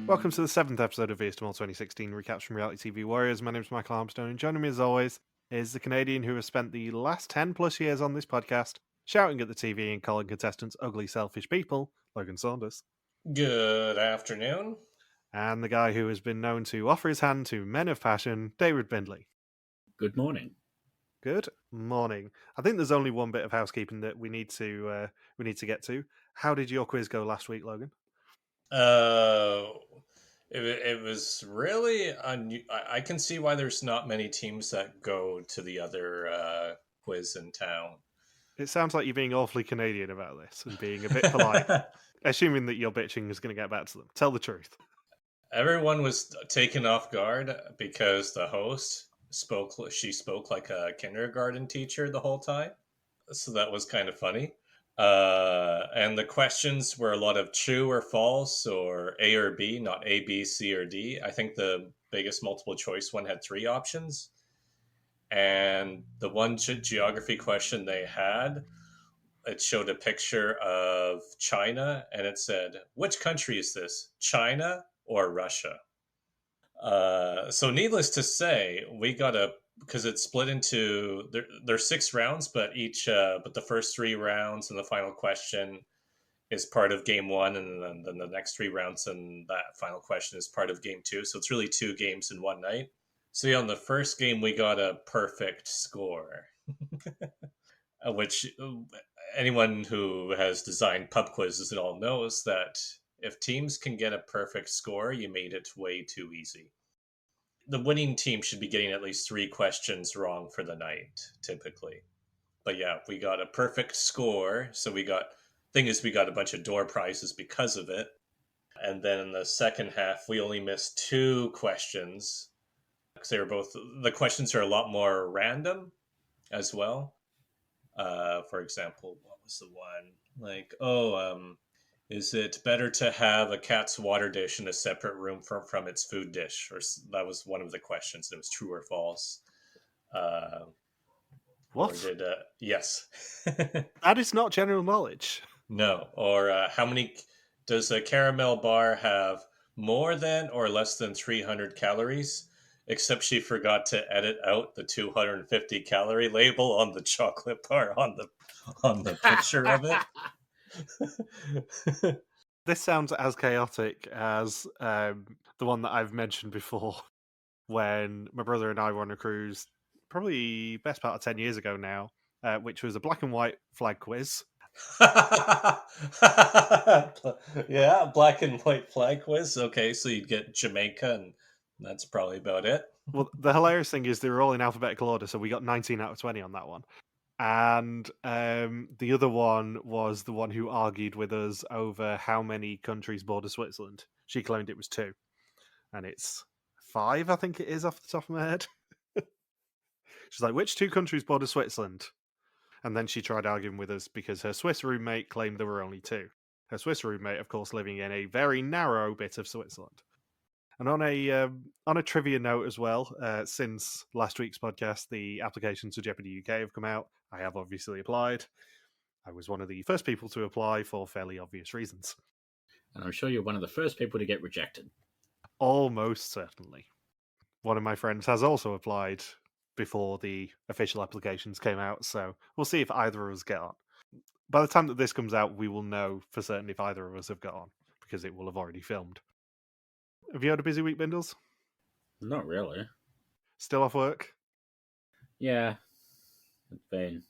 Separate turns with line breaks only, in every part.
Welcome to the 7th episode of Hispaniola 2016 Recaps from Reality TV Warriors. My name is Michael Armstrong, and joining me as always is the Canadian who has spent the last 10 plus years on this podcast shouting at the TV and calling contestants ugly, selfish people, Logan Saunders.
Good afternoon.
And the guy who has been known to offer his hand to men of passion, David Bindley.
Good morning.
Good morning. I think there's only one bit of housekeeping that we need to get to. How did your quiz go last week, Logan?
It was really I can see why there's not many teams that go to the other quiz in town.
It sounds like you're being awfully Canadian about this and being a bit polite, assuming that your bitching is going to get back to them. Tell the truth.
Everyone was taken off guard because the host spoke like a kindergarten teacher the whole time. So that was kind of funny. And the questions were a lot of true or false or A or B, not A, B, C, or D. I think the biggest multiple choice one had 3 options. And the one geography question they had, it showed a picture of China, and it said, which country is this, China or Russia? So needless to say, we got because it's split into there's 6 rounds, but the first 3 rounds and the final question is part of game 1, and then the next 3 rounds and that final question is part of game 2. So it's really 2 games in one night. So on the first game we got a perfect score, which anyone who has designed pub quizzes at all knows that if teams can get a perfect score, you made it way too easy. The winning team should be getting at least 3 questions wrong for the night, typically. But yeah, we got a perfect score. So we got a bunch of door prizes because of it. And then in the second half, we only missed 2 questions because the questions are a lot more random as well. For example, what was the one? Is it better to have a cat's water dish in a separate room from its food dish? Or that was one of the questions. It was true or false.
What?
Yes.
That is not general knowledge.
No. Or how many does a caramel bar have? More than or less than 300 calories? Except she forgot to edit out the 250 calorie label on the chocolate bar on the picture of it.
This sounds as chaotic as the one that I've mentioned before when my brother and I were on a cruise, probably best part of 10 years ago now, which was a black and white flag quiz.
Yeah, black and white flag quiz. Okay, so you'd get Jamaica, and that's probably about it.
Well, the hilarious thing is they were all in alphabetical order, so we got 19 out of 20 on that one. And the other one was the one who argued with us over how many countries border Switzerland. She claimed it was 2. And it's 5, I think it is, off the top of my head. She's like, which 2 countries border Switzerland? And then she tried arguing with us because her Swiss roommate claimed there were only 2. Her Swiss roommate, of course, living in a very narrow bit of Switzerland. And on a trivia note as well, since last week's podcast, the applications to Jeopardy UK have come out. I have obviously applied. I was one of the first people to apply for fairly obvious reasons.
And I'm sure you're one of the first people to get rejected.
Almost certainly. One of my friends has also applied before the official applications came out, so we'll see if either of us get on. By the time that this comes out, we will know for certain if either of us have got on, because it will have already filmed. Have you had a busy week, Bindles?
Not really.
Still off work?
Yeah. It's been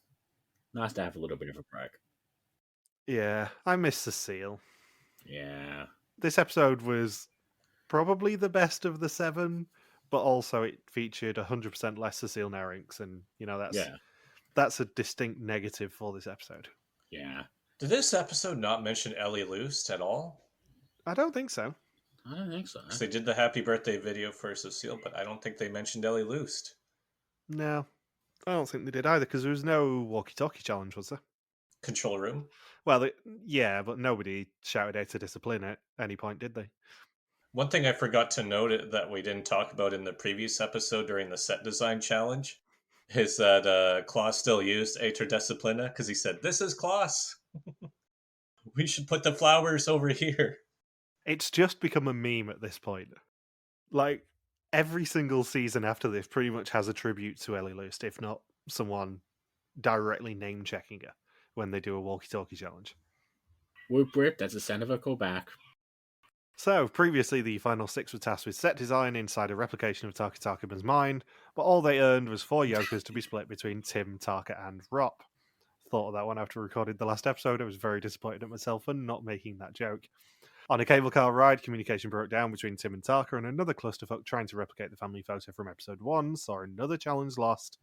nice to have a little bit of a break.
Yeah, I miss Cécile.
Yeah.
This episode was probably the best of the 7, but also it featured 100% less Cécile Nerinx, and that's a distinct negative for this episode.
Yeah.
Did this episode not mention Ellie Loost at all?
I don't think so.
I don't think so.
Because they did the happy birthday video for Cécile, but I don't think they mentioned Ellie Loost.
No, I don't think they did either, because there was no walkie-talkie challenge, was there?
Control room?
Well, yeah, but nobody shouted out to discipline at any point, did they?
One thing I forgot to note that we didn't talk about in the previous episode during the set design challenge is that Klaus still used Eter Disciplina because he said, "This is Klaus. We should put the flowers over here."
It's just become a meme at this point. Like, every single season after this pretty much has a tribute to Ellie Lust, if not someone directly name-checking her when they do a walkie-talkie challenge.
Whoop whoop, that's the sound of a callback.
So, previously the final 6 were tasked with set design inside a replication of Taka Takaman's mind, but all they earned was 4 yokers to be split between Tim, Taka, and Rop. Thought of that one after recording the last episode. I was very disappointed at myself for not making that joke. On a cable car ride, communication broke down between Tim and Taka, and another clusterfuck trying to replicate the family photo from episode 1 saw another challenge lost,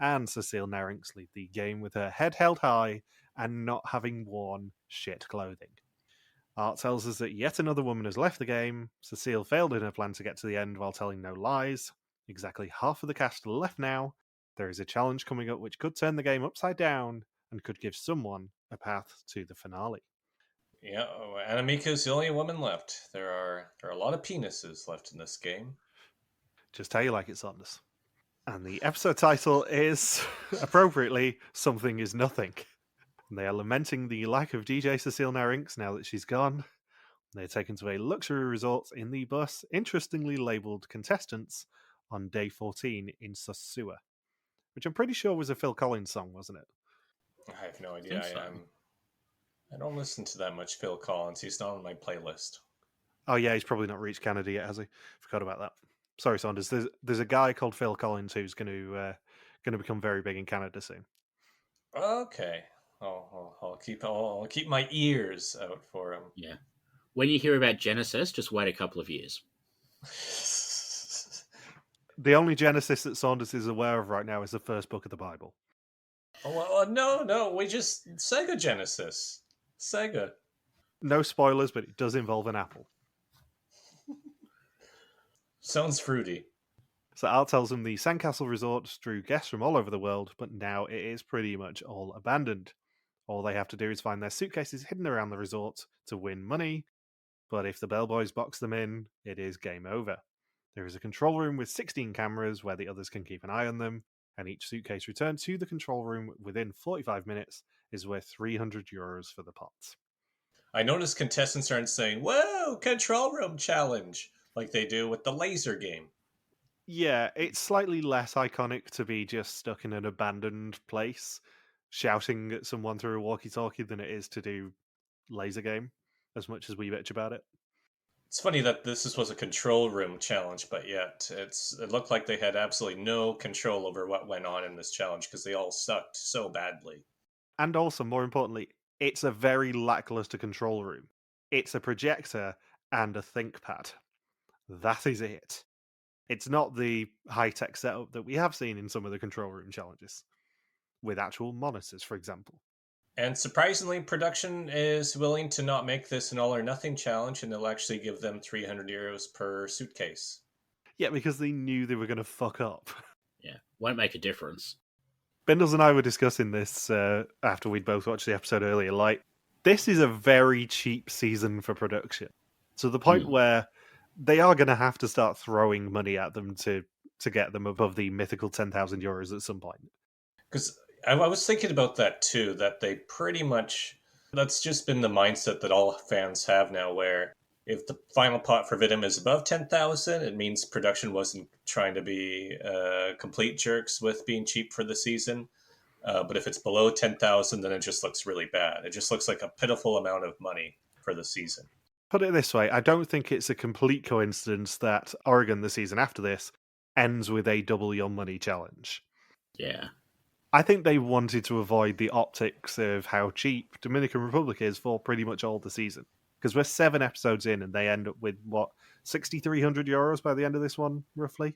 and Cécile Narinx lead the game with her head held high and not having worn shit clothing. Art tells us that yet another woman has left the game. Cécile failed in her plan to get to the end while telling no lies. Exactly half of the cast are left now. There is a challenge coming up which could turn the game upside down and could give someone a path to the finale.
Yeah, Anamika's the only woman left. There are a lot of penises left in this game.
Just how you like it, Saunders. And the episode title is, appropriately, Something is Nothing. And they are lamenting the lack of DJ Cécile Narinx now that she's gone. They're taken to a luxury resort in the bus, interestingly labelled Contestants, on day 14 in Sosua, which I'm pretty sure was a Phil Collins song, wasn't it?
I have no idea. I don't listen to that much Phil Collins. He's not on my playlist.
Oh yeah, he's probably not reached Canada yet, has he? Forgot about that. Sorry, Saunders. There's a guy called Phil Collins who's going to become very big in Canada soon.
Okay, I'll keep my ears out for him.
Yeah. When you hear about Genesis, just wait a couple of years.
The only Genesis that Saunders is aware of right now is the first book of the Bible.
Oh, well, no, we just Sega Genesis. Sega.
No spoilers, but it does involve an apple.
Sounds fruity.
So Art tells them the Sandcastle Resort drew guests from all over the world, but now it is pretty much all abandoned. All they have to do is find their suitcases hidden around the resort to win money, but if the bellboys box them in, it is game over. There is a control room with 16 cameras where the others can keep an eye on them, and each suitcase returned to the control room within 45 minutes is worth €300 for the pot.
I noticed contestants aren't saying, "Whoa, control room challenge," like they do with the laser game.
Yeah, it's slightly less iconic to be just stuck in an abandoned place, shouting at someone through a walkie-talkie than it is to do laser game, as much as we bitch about it.
It's funny that this was a control room challenge, but yet it looked like they had absolutely no control over what went on in this challenge because they all sucked so badly.
And also, more importantly, it's a very lackluster control room. It's a projector and a ThinkPad. That is it. It's not the high-tech setup that we have seen in some of the control room challenges, with actual monitors, for example.
And surprisingly, production is willing to not make this an all-or-nothing challenge, and they'll actually give them €300 per suitcase.
Yeah, because they knew they were going to fuck up.
Yeah, won't make a difference.
Bindles and I were discussing this after we'd both watched the episode earlier. Like, this is a very cheap season for production, to the point where they are going to have to start throwing money at them to get them above the mythical €10,000 at some point.
Because I was thinking about that too, that they pretty much, that's just been the mindset that all fans have now, where if the final pot for WIDM is above 10,000, it means production wasn't trying to be complete jerks with being cheap for the season. But if it's below 10,000, then it just looks really bad. It just looks like a pitiful amount of money for the season.
Put it this way, I don't think it's a complete coincidence that Oregon, the season after this, ends with a double your money challenge.
Yeah.
I think they wanted to avoid the optics of how cheap Dominican Republic is for pretty much all the season. Because we're 7 episodes in and they end up with, what, €6,300 by the end of this one, roughly?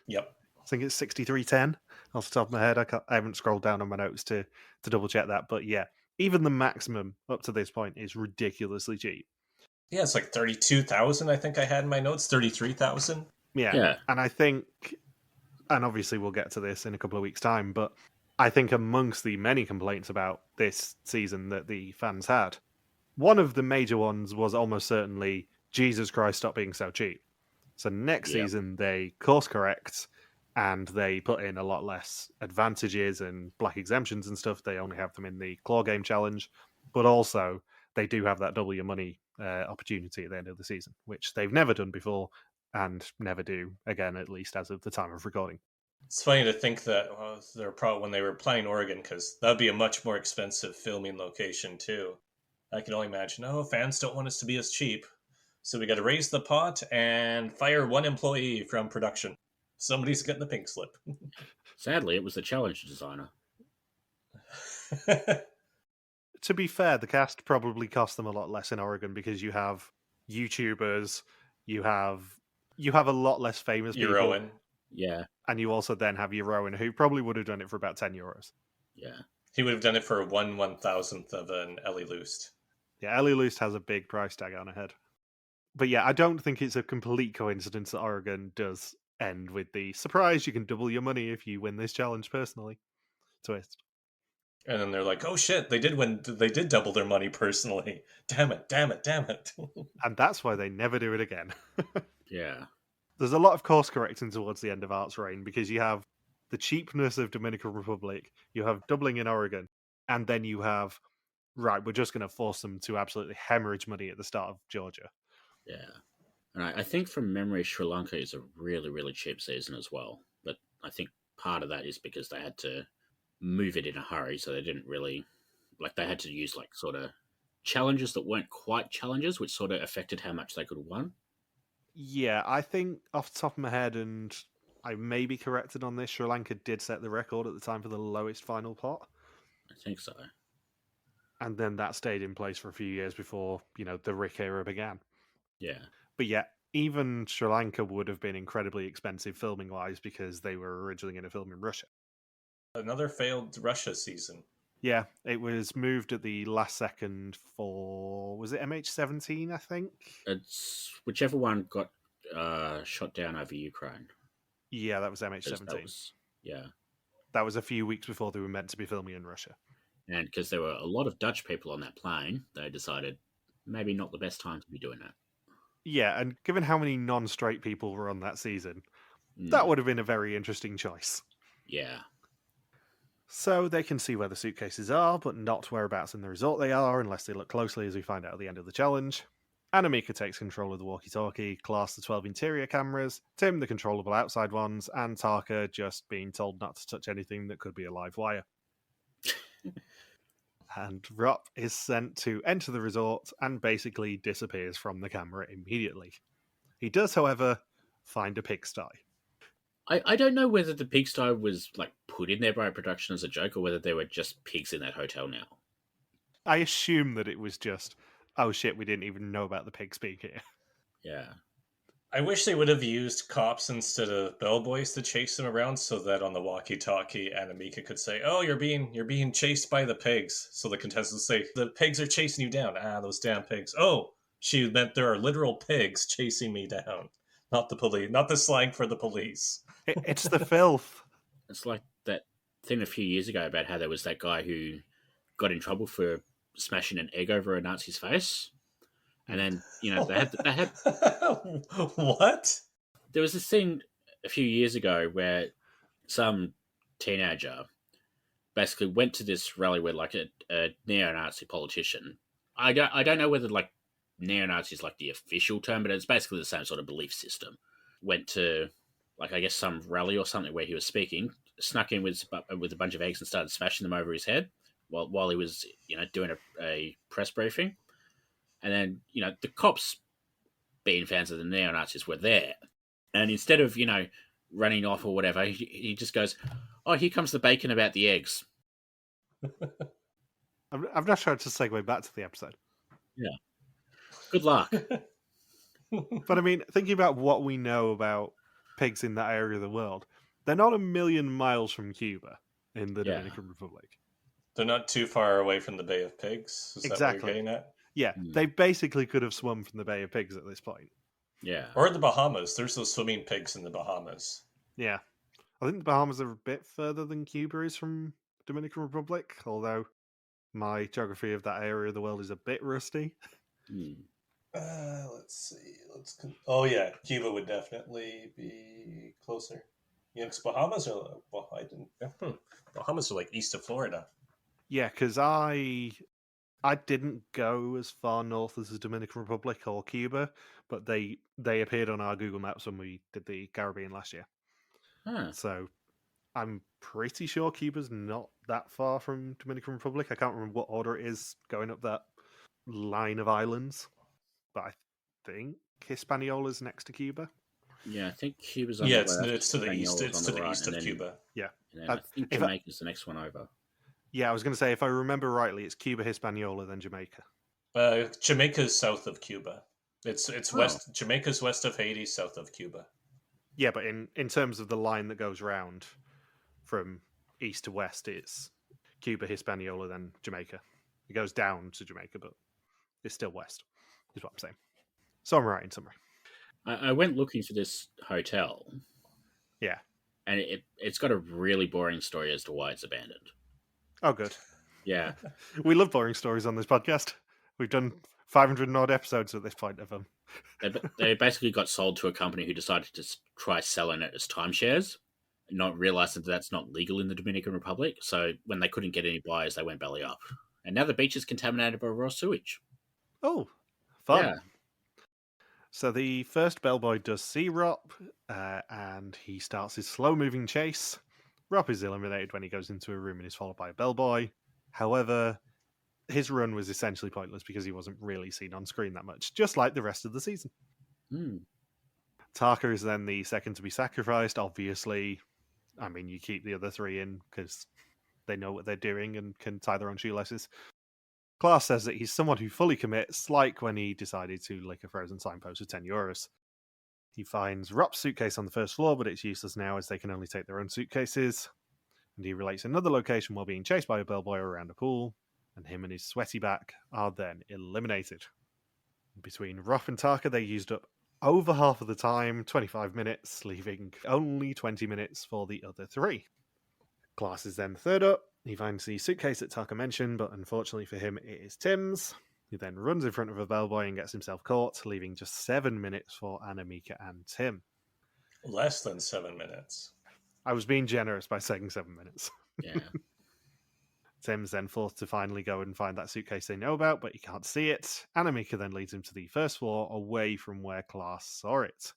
Yep.
I think it's 63.10 off the top of my head. I haven't scrolled down on my notes to double check that. But yeah, even the maximum up to this point is ridiculously cheap.
Yeah, it's like 32,000, I think I had in my notes, 33,000.
Yeah. And I think, and obviously we'll get to this in a couple of weeks' time, but I think amongst the many complaints about this season that the fans had, one of the major ones was almost certainly, Jesus Christ, stop being so cheap. So next season they course correct and they put in a lot less advantages and black exemptions and stuff. They only have them in the claw game challenge, but also they do have that double your money opportunity at the end of the season, which they've never done before and never do again, at least as of the time of recording.
It's funny to think that they're probably when they were playing Oregon, because that'd be a much more expensive filming location too. I can only imagine. Oh, fans don't want us to be as cheap, so we got to raise the pot and fire one employee from production. Somebody's getting the pink slip.
Sadly, it was the challenge designer.
To be fair, the cast probably cost them a lot less in Oregon because you have YouTubers, you have a lot less famous people.
Rowan.
Yeah.
And you also then have your Rowan, who probably would have done it for about €10.
Yeah.
He would have done it for 1/1000th of an Ellie Loost.
Yeah, Ellie Loost has a big price tag on her head. But yeah, I don't think it's a complete coincidence that Oregon does end with the surprise, you can double your money if you win this challenge personally twist.
And then they're like, oh shit, they did double their money personally. Damn it.
And that's why they never do it again.
Yeah.
There's a lot of course correcting towards the end of Art's reign because you have the cheapness of Dominican Republic, you have doubling in Oregon, and then you have, right, we're just going to force them to absolutely hemorrhage money at the start of Georgia.
Yeah. And I think from memory, Sri Lanka is a really, really cheap season as well. But I think part of that is because they had to move it in a hurry, so they didn't really, they had to use sort of challenges that weren't quite challenges, which sort of affected how much they could have won.
Yeah, I think off the top of my head, and I may be corrected on this, Sri Lanka did set the record at the time for the lowest final pot.
I think so.
And then that stayed in place for a few years before, the Rick era began.
Yeah.
But yeah, even Sri Lanka would have been incredibly expensive filming-wise because they were originally going to film in Russia.
Another failed Russia season.
Yeah, it was moved at the last second for, was it MH17, I think?
It's whichever one got shot down over Ukraine.
Yeah, that was MH17.
Yeah.
That was a few weeks before they were meant to be filming in Russia.
And because there were a lot of Dutch people on that plane, they decided maybe not the best time to be doing that.
Yeah, and given how many non-straight people were on that season, that would have been a very interesting choice.
Yeah.
So they can see where the suitcases are, but not whereabouts in the resort they are unless they look closely, as we find out at the end of the challenge. Anamika takes control of the walkie-talkie, Klaas the 12 interior cameras, Tim the controllable outside ones, and Tarka just being told not to touch anything that could be a live wire. And Rop is sent to enter the resort and basically disappears from the camera immediately. He does, however, find a pigsty.
I don't know whether the pigsty was put in there by production as a joke or whether there were just pigs in that hotel now.
I assume that it was just, oh shit, we didn't even know about the pigs being here.
Yeah.
I wish they would have used cops instead of bellboys to chase them around, so that on the walkie-talkie, Anamika could say, "Oh, you're being chased by the pigs." So the contestants say, "The pigs are chasing you down." Ah, those damn pigs. Oh, she meant there are literal pigs chasing me down, not the police, not the slang for the police.
It's the filth.
It's like that thing a few years ago about how there was that guy who got in trouble for smashing an egg over a Nazi's face. And then, they had
What?
There was this thing a few years ago where some teenager basically went to this rally where a neo-Nazi politician. I don't know whether neo-Nazi is the official term, but it's basically the same sort of belief system. Went to I guess some rally or something where he was speaking, snuck in with a bunch of eggs and started smashing them over his head while he was doing a press briefing. And then, the cops, being fans of the neo-Nazis, were there. And instead of, running off or whatever, he just goes, "Oh, here comes the bacon about the eggs."
I'm not sure to segue back to the episode.
Yeah. Good luck.
But I mean, thinking about what we know about pigs in that area of the world, they're not a million miles from Cuba in the Dominican Republic.
They're not too far away from the Bay of Pigs. Is that what you're getting at?
Yeah, they basically could have swum from the Bay of Pigs at this point.
Yeah.
Or the Bahamas. There's those swimming pigs in the Bahamas.
Yeah. I think the Bahamas are a bit further than Cuba is from Dominican Republic, although my geography of that area of the world is a bit rusty.
Let's see. Oh yeah, Cuba would definitely be closer. Because Bahamas are Bahamas are east of Florida.
Yeah, because I I didn't go as far north as the Dominican Republic or Cuba, but they appeared on our Google Maps when we did the Caribbean last year.
Huh.
So I'm pretty sure Cuba's not that far from Dominican Republic. I can't remember what order it is going up that line of islands, but I think Hispaniola's next to Cuba.
Yeah, I think Cuba's on
Yeah,
the left.
it's to the east.
Hispaniola's
It's
on
to
the
the
right,
east
and
of
then,
Cuba.
Yeah.
And then I think
If
Jamaica's the next one over.
Yeah, I was going to say, if I remember rightly, it's Cuba, Hispaniola, then Jamaica.
Jamaica's south of Cuba. It's west. Jamaica's west of Haiti, south of Cuba.
Yeah, but in terms of the line that goes round from east to west, it's Cuba, Hispaniola, then Jamaica. It goes down to Jamaica, but it's still west, is what I'm saying. So I'm right in summary.
I went looking for this hotel.
Yeah.
And it's got a really boring story as to why it's abandoned.
Oh, good.
Yeah.
We love boring stories on this podcast. We've done 500 and odd episodes at this point of them.
They basically got sold to a company who decided to try selling it as timeshares, not realizing that that's not legal in the Dominican Republic. So when they couldn't get any buyers, they went belly up. And now the beach is contaminated by raw sewage.
Oh, fun.
Yeah.
So the first bellboy does see Rop, and he starts his slow-moving chase. Rop is eliminated when he goes into a room and is followed by a bellboy. However, his run was essentially pointless because he wasn't really seen on screen that much, just like the rest of the season. Taka is then the second to be sacrificed, obviously. I mean, you keep the other three in because they know what they're doing and can tie their own shoelaces. Klaas says that he's someone who fully commits, like when he decided to lick a frozen signpost for €10. He finds Rop's suitcase on the first floor, but it's useless now as they can only take their own suitcases. And he relates another location while being chased by a bellboy around a pool, and him and his sweaty back are then eliminated. Between Rop and Taka, they used up over half of the time, 25 minutes, leaving only 20 minutes for the other three. Klaas is then third up. He finds the suitcase that Taka mentioned, but unfortunately for him, it is Tim's. He then runs in front of a bellboy and gets himself caught, leaving just 7 minutes for Anamika and Tim.
Less than 7 minutes.
I was being generous by saying 7 minutes.
Yeah.
Tim's then forced to finally go and find that suitcase they know about, but he can't see it. Anamika then leads him to the first floor, away from where Klaas saw it.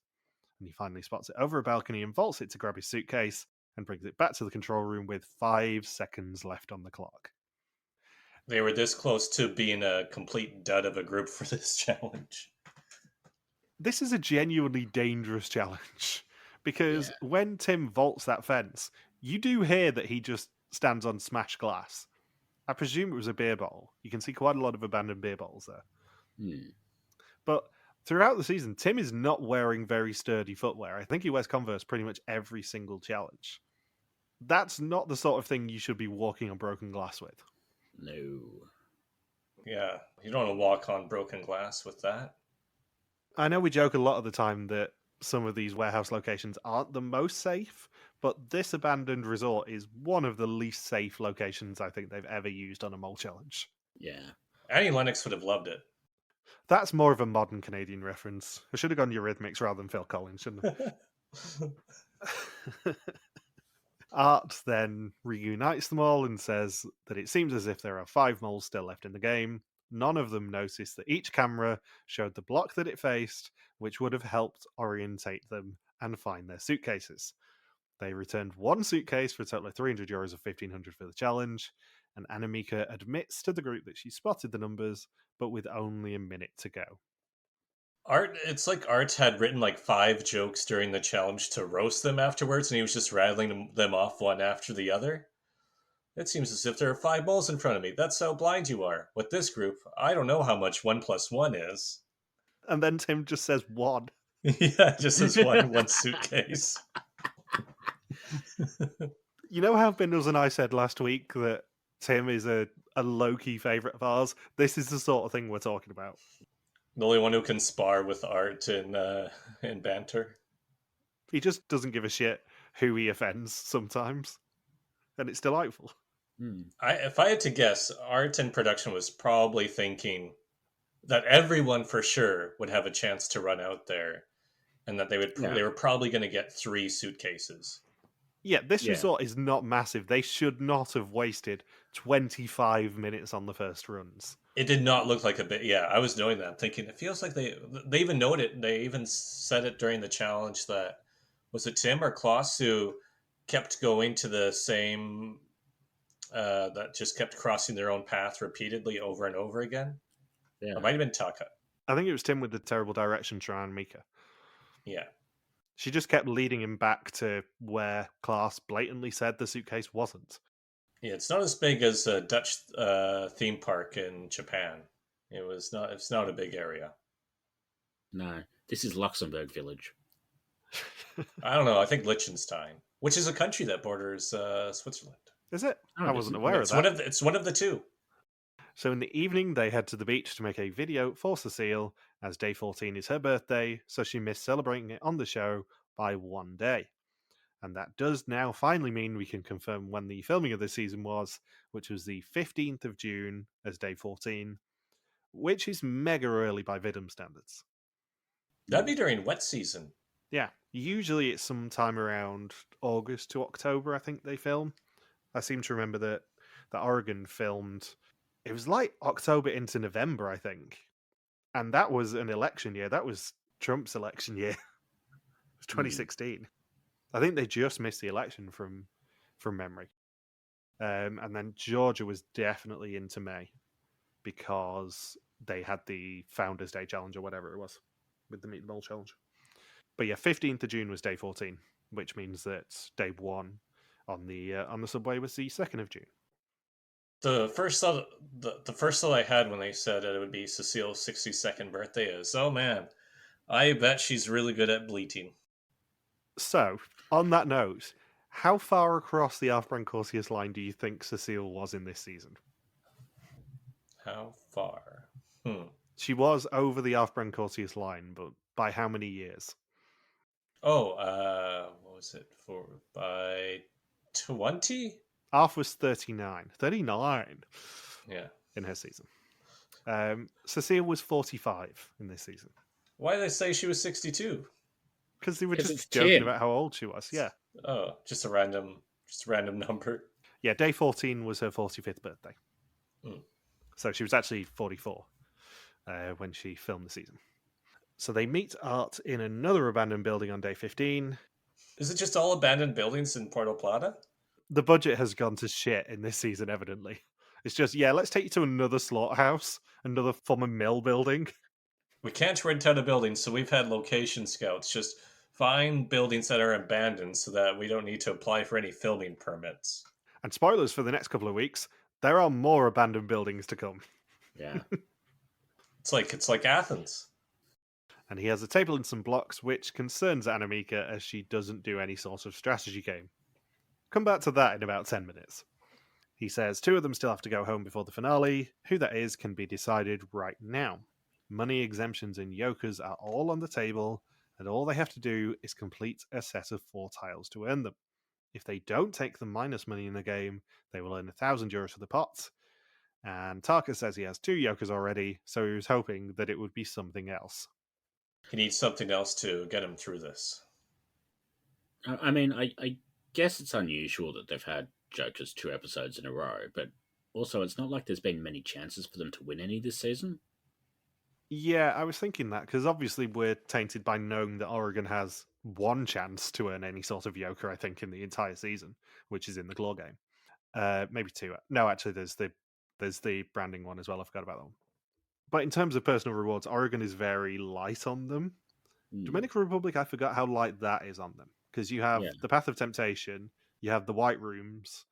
And he finally spots it over a balcony and vaults it to grab his suitcase, and brings it back to the control room with 5 seconds left on the clock.
They were this close to being a complete dud of a group for this challenge.
This is a genuinely dangerous challenge, because when Tim vaults that fence, you do hear that he just stands on smashed glass. I presume it was a beer bottle. You can see quite a lot of abandoned beer bottles there. But throughout the season, Tim is not wearing very sturdy footwear. I think he wears Converse pretty much every single challenge. That's not the sort of thing you should be walking on broken glass with.
No.
Yeah, you don't want to walk on broken glass with that.
I know we joke a lot of the time that some of these warehouse locations aren't the most safe, but this abandoned resort is one of the least safe locations I think they've ever used on a mole challenge.
Yeah.
Annie Lennox would have loved it.
That's more of a modern Canadian reference. I should have gone Eurythmics rather than Phil Collins, shouldn't I? Art then reunites them all and says that it seems as if there are 5 moles still left in the game. None of them noticed that each camera showed the block that it faced, which would have helped orientate them and find their suitcases. They returned 1 suitcase for a total of €300 or 1,500 for the challenge, and Anamika admits to the group that she spotted the numbers, but with only a minute to go.
It's like Art had written like 5 jokes during the challenge to roast them afterwards, and he was just rattling them off one after the other. It seems as if there are 5 moles in front of me. That's how blind you are. With this group, I don't know how much 1 + 1 is.
And then Tim just says 1.
Yeah, just as one suitcase.
You know how Bindles and I said last week that Tim is a low-key favourite of ours? This is the sort of thing we're talking about.
The only one who can spar with Art in banter.
He just doesn't give a shit who he offends sometimes. And it's delightful.
If I had to guess, Art in production was probably thinking that everyone for sure would have a chance to run out there, and that they were probably going to get 3 suitcases.
Yeah, this resort is not massive. They should not have wasted 25 minutes on the first runs.
It did not look like a bit. Yeah, I was knowing that. I'm thinking it feels like they even noted. They even said it during the challenge that was it Tim or Klaus who kept going to the same that just kept crossing their own path repeatedly over and over again.
Yeah.
It might have been Taka.
I think it was Tim with the terrible direction trying Mika.
Yeah.
She just kept leading him back to where Klaas blatantly said the suitcase wasn't.
Yeah, it's not as big as a Dutch theme park in Japan. It's not a big area.
No, this is Luxembourg Village.
I don't know. I think Liechtenstein, which is a country that borders Switzerland.
Is it?
Oh,
I wasn't aware of that.
It's one of the two.
So in the evening, they head to the beach to make a video for Cécile, as day 14 is her birthday, so she missed celebrating it on the show by 1 day. And that does now finally mean we can confirm when the filming of this season was, which was the 15th of June as day 14, which is mega early by WIDM standards.
That'd be during wet season.
Yeah, usually it's sometime around August to October, I think they film. I seem to remember that Oregon filmed, it was like October into November, I think. And that was an election year. That was Trump's election year. It was 2016. I think they just missed the election from memory. And then Georgia was definitely into May because they had the Founders Day challenge or whatever it was with the Meet the Mole challenge. But yeah, 15th of June was day 14, which means that day 1 on the subway was the 2nd of June.
The first thought I had when they said that it would be Cécile's 62nd birthday is, oh man, I bet she's really good at bleating.
So, on that note, how far across the Alf-Brancorsius line do you think Cécile was in this season?
How far?
She was over the Alf-Brancorsius line, but by how many years?
Oh, what was it for? By 20?
Alf was 39. 39
Yeah.
in her season. Cécile was 45 in this season.
Why did they say she was 62?
Because they were just
it's
joking
10.
about how old she was, yeah.
Oh, just a random number.
Yeah, day 14 was her 45th birthday.
Mm.
So she was actually 44 when she filmed the season. So they meet Art in another abandoned building on day 15.
Is it just all abandoned buildings in Puerto Plata?
The budget has gone to shit in this season, evidently. It's just, yeah, let's take you to another slaughterhouse, another former mill building.
We can't rent out a building, so we've had location scouts just find buildings that are abandoned so that we don't need to apply for any filming permits.
And spoilers for the next couple of weeks, there are more abandoned buildings to come.
Yeah.
It's like Athens.
And he has a table and some blocks, which concerns Anamika as she doesn't do any sort of strategy game. Come back to that in about 10 minutes. He says 2 of them still have to go home before the finale. Who that is can be decided right now. Money exemptions and yokers are all on the table, and all they have to do is complete a set of 4 tiles to earn them. If they don't take the minus money in the game, they will earn €1,000 for the pot. And Tarka says he has 2 yokers already, so he was hoping that it would be something else.
He needs something else to get him through this.
I mean, I guess it's unusual that they've had Jokers 2 episodes in a row, but also it's not like there's been many chances for them to win any this season.
Yeah, I was thinking that, because obviously we're tainted by knowing that Oregon has 1 chance to earn any sort of yoker, I think, in the entire season, which is in the claw game. Maybe 2. No, actually, there's the branding one as well. I forgot about that one. But in terms of personal rewards, Oregon is very light on them. Dominican Republic, I forgot how light that is on them. Because you have the Path of Temptation, you have the White Rooms,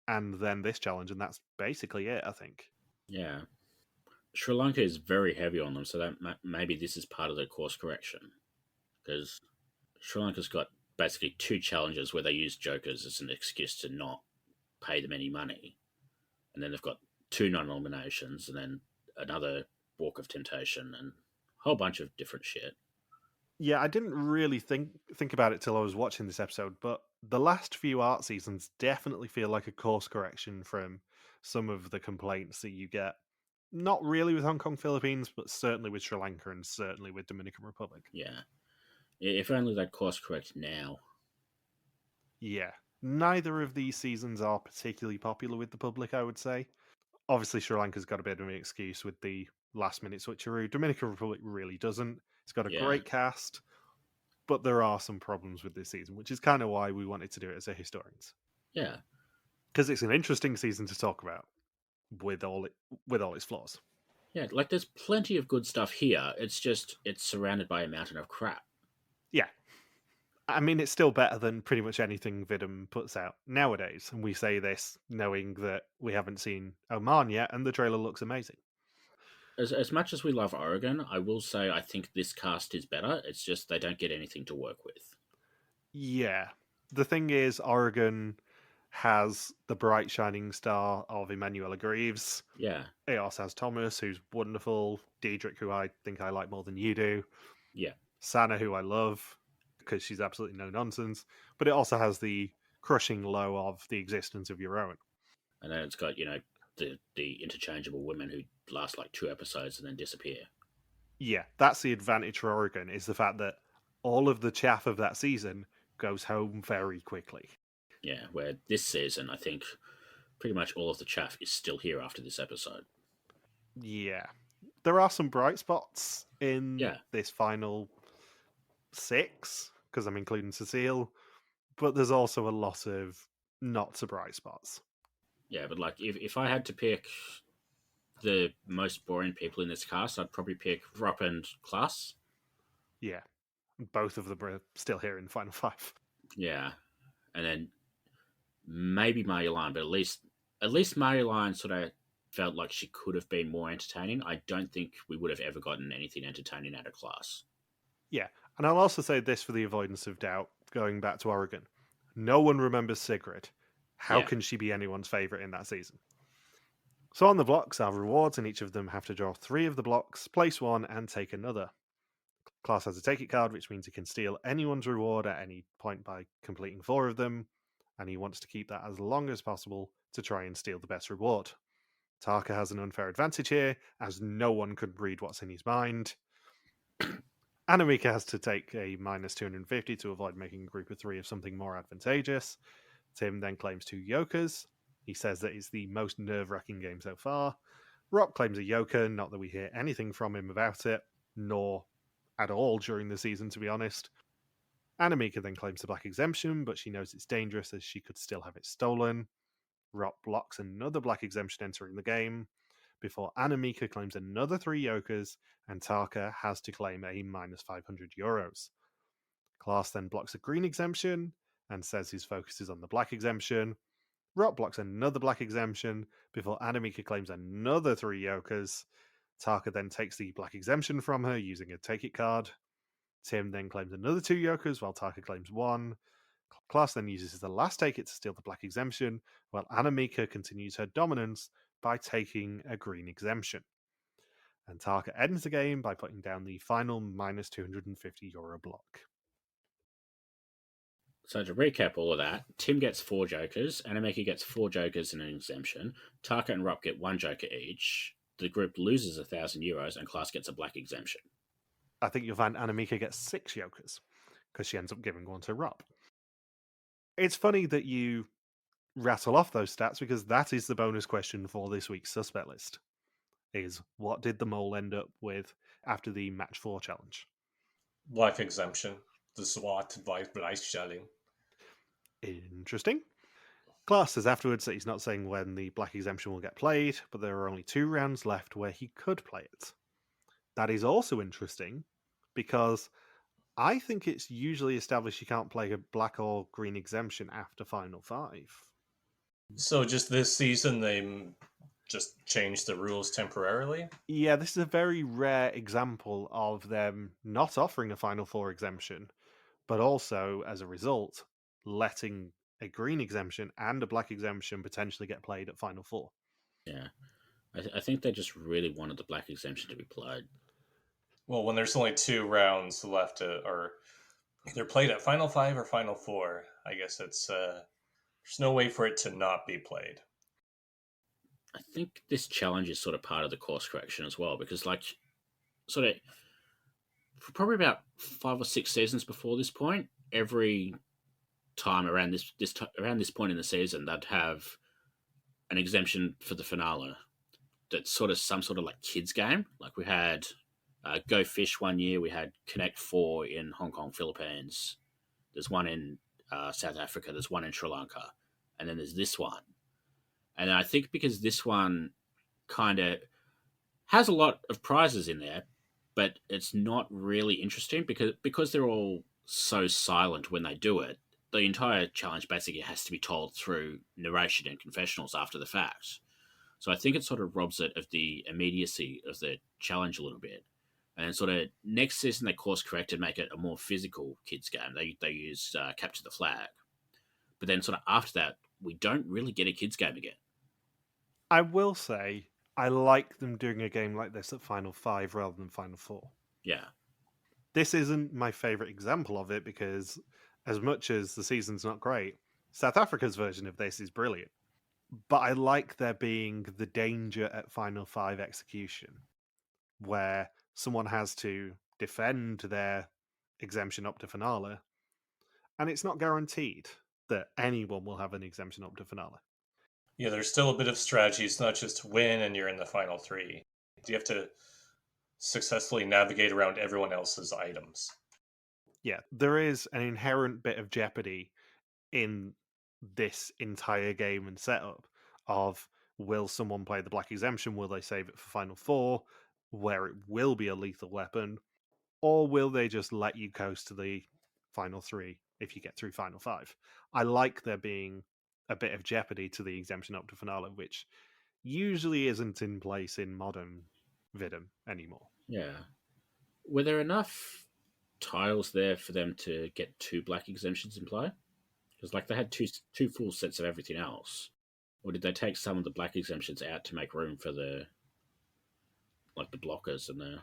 and then this challenge, and that's basically it, I think.
Yeah. Sri Lanka is very heavy on them, so that maybe this is part of the course correction. Because Sri Lanka's got basically 2 challenges where they use jokers as an excuse to not pay them any money. And then they've got 2 non-eliminations, and then another Walk of Temptation, and a whole bunch of different shit.
Yeah, I didn't really think about it till I was watching this episode, but the last few art seasons definitely feel like a course correction from some of the complaints that you get. Not really with Hong Kong, Philippines, but certainly with Sri Lanka and certainly with Dominican Republic.
Yeah. If only they'd course correct now.
Yeah. Neither of these seasons are particularly popular with the public, I would say. Obviously, Sri Lanka's got a bit of an excuse with the last-minute switcheroo. Dominican Republic really doesn't. It's got a
Yeah.
great cast, but there are some problems with this season, which is kind of why we wanted to do it as a historians.
Yeah.
Because it's an interesting season to talk about with all its flaws.
Yeah, like there's plenty of good stuff here. It's just it's surrounded by a mountain of crap.
Yeah. I mean, it's still better than pretty much anything WIDM puts out nowadays. And we say this knowing that we haven't seen Oman yet, and the trailer looks amazing.
As much as we love Oregon, I will say I think this cast is better. It's just they don't get anything to work with.
Yeah. The thing is, Oregon has the bright shining star of Emanuela Greaves.
Yeah.
It also has Thomas, who's wonderful. Diedrich, who I think I like more than you do.
Yeah.
Sana, who I love, because she's absolutely no nonsense. But it also has the crushing low of the existence of your own.
And then it's got, the interchangeable women who last like 2 episodes and then disappear.
Yeah, that's the advantage for Oregon, is the fact that all of the chaff of that season goes home very quickly.
Yeah, where this season, I think pretty much all of the chaff is still here after this episode.
Yeah. There are some bright spots in this final 6, because I'm including Cécile, but there's also a lot of not so bright spots.
Yeah, but like if I had to pick the most boring people in this cast, I'd probably pick Rupp and Klaas.
Yeah. Both of them are still here in the final 5.
Yeah. And then maybe Marjolein, but at least Marjolein sort of felt like she could have been more entertaining. I don't think we would have ever gotten anything entertaining out of Klaas.
Yeah. And I'll also say this for the avoidance of doubt, going back to Oregon. No one remembers Sigrid. How can she be anyone's favourite in that season? So on the blocks are rewards, and each of them have to draw 3 of the blocks, place 1, and take another. Klaas has a take it card, which means he can steal anyone's reward at any point by completing 4 of them, and he wants to keep that as long as possible to try and steal the best reward. Tarka has an unfair advantage here, as no one could read what's in his mind. Anamika has to take a minus 250 to avoid making a group of 3 of something more advantageous. Tim then claims 2 Yokers. He says that it's the most nerve-wracking game so far. Rock claims a Yoker, not that we hear anything from him about it, nor at all during the season, to be honest. Anamika then claims the black exemption, but she knows it's dangerous as she could still have it stolen. Rock blocks another black exemption entering the game, before Anamika claims another 3 Yokers, and Tarka has to claim a minus 500 euros. Klaas then blocks a green exemption, and says his focus is on the black exemption. Rock blocks another black exemption, before Anamika claims another 3 Yokers. Tarka then takes the black exemption from her using a take it card. Tim then claims another 2 Yokers, while Tarka claims 1. Klaas then uses the last take it to steal the black exemption, while Anamika continues her dominance by taking a green exemption. And Tarka ends the game by putting down the final minus 250 euro block.
So to recap all of that, Tim gets 4 Jokers, Anamika gets 4 Jokers and an exemption, Tarka and Rupp get 1 Joker each, the group loses 1,000 euros, and Klaas gets a black exemption.
I think you'll find Anamika gets 6 Jokers, because she ends up giving 1 to Rupp. It's funny that you rattle off those stats, because that is the bonus question for this week's suspect list. Is what did the mole end up with after the match 4 challenge?
Black exemption. The SWAT by Bleichstelling.
Interesting. Klaas says afterwards that he's not saying when the black exemption will get played, but there are only 2 rounds left where he could play it. That is also interesting, because I think it's usually established you can't play a black or green exemption after Final 5.
So just this season, they just changed the rules temporarily?
Yeah, this is a very rare example of them not offering a Final 4 exemption, but also, as a result, letting a green exemption and a black exemption potentially get played at Final 4.
Yeah. I think they just really wanted the black exemption to be played.
Well, when there's only 2 rounds left, or either played at Final 5 or Final 4, I guess it's there's no way for it to not be played.
I think this challenge is sort of part of the course correction as well, because sort of for probably about 5 or 6 seasons before this point, every time around this point in the season, they'd have an exemption for the finale. That's sort of some sort of like kids game. Like we had Go Fish one year. We had Connect 4 in Hong Kong, Philippines. There's one in South Africa. There's one in Sri Lanka. And then there's this one. And I think because this one kind of has a lot of prizes in there, but it's not really interesting because they're all so silent when they do it. The entire challenge basically has to be told through narration and confessionals after the fact. So I think it sort of robs it of the immediacy of the challenge a little bit. And sort of next season they course correct and make it a more physical kids game. They use Capture the Flag. But then sort of after that, we don't really get a kids game again.
I will say, I like them doing a game like this at Final 5 rather than Final 4.
Yeah.
This isn't my favourite example of it because as much as the season's not great, South Africa's version of this is brilliant. But I like there being the danger at Final 5 execution, where someone has to defend their exemption up to finale, and it's not guaranteed that anyone will have an exemption up to finale.
Yeah, there's still a bit of strategy. It's not just win and you're in the final 3. You have to successfully navigate around everyone else's items.
Yeah, there is an inherent bit of jeopardy in this entire game and setup of, will someone play the black exemption? Will they save it for Final 4, where it will be a lethal weapon? Or will they just let you coast to the Final 3 if you get through Final 5? I like there being a bit of jeopardy to the exemption up to finale, which usually isn't in place in modern WIDM anymore.
Yeah. Were there enough tiles there for them to get 2 black exemptions in play? Because like they had two full sets of everything else. Or did they take some of the black exemptions out to make room for the blockers and the...